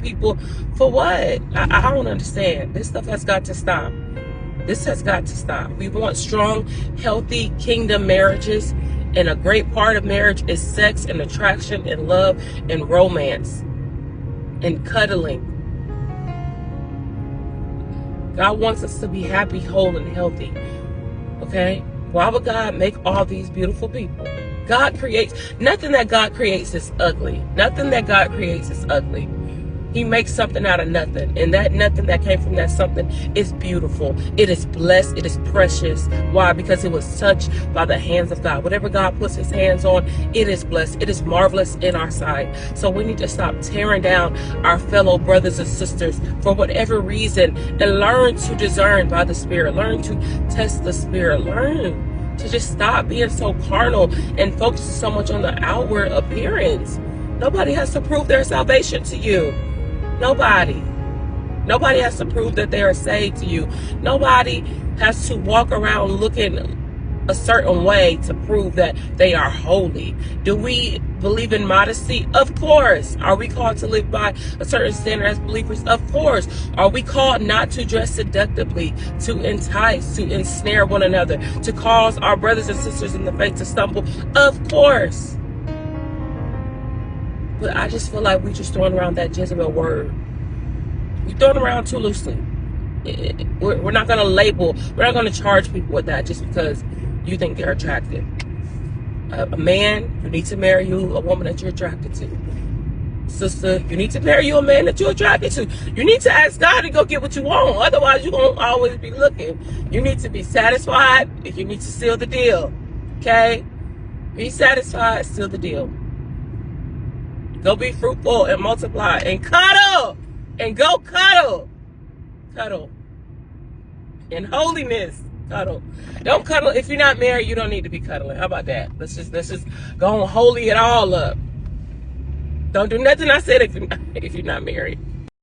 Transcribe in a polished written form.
people for what? I don't understand. This stuff has got to stop. This has got to stop. We want strong, healthy kingdom marriages. And a great part of marriage is sex and attraction and love and romance and cuddling. God wants us to be happy, whole, and healthy. Okay? Why would God make all these beautiful people? God creates, nothing that God creates is ugly. Nothing that God creates is ugly. He makes something out of nothing. And that nothing that came from that something is beautiful. It is blessed. It is precious. Why? Because it was touched by the hands of God. Whatever God puts his hands on, it is blessed. It is marvelous in our sight. So we need to stop tearing down our fellow brothers and sisters for whatever reason and learn to discern by the Spirit. Learn to test the Spirit. Learn to just stop being so carnal and focus so much on the outward appearance. Nobody has to prove their salvation to you. Nobody. Nobody has to prove that they are saved to you. Nobody has to walk around looking a certain way to prove that they are holy. Do we believe in modesty? Of course. Are we called to live by a certain standard as believers? Of course. Are we called not to dress seductively, to entice, to ensnare one another, to cause our brothers and sisters in the faith to stumble? Of course. But I just feel like we just throwing around that Jezebel word. We throwing around too loosely. We're not going to label, we're not going to charge people with that just because you think they're attractive. A man, you need to marry you a woman that you're attracted to. Sister, you need to marry you a man that you're attracted to. You need to ask God to go get what you want. Otherwise, you're going to always be looking. You need to be satisfied. You need to seal the deal. Okay? Be satisfied, seal the deal. Go be fruitful and multiply and cuddle and go cuddle. Cuddle. In holiness, cuddle. Don't cuddle. If you're not married, you don't need to be cuddling. How about that? Let's just go and holy it all up. Don't do nothing I said if you're not married.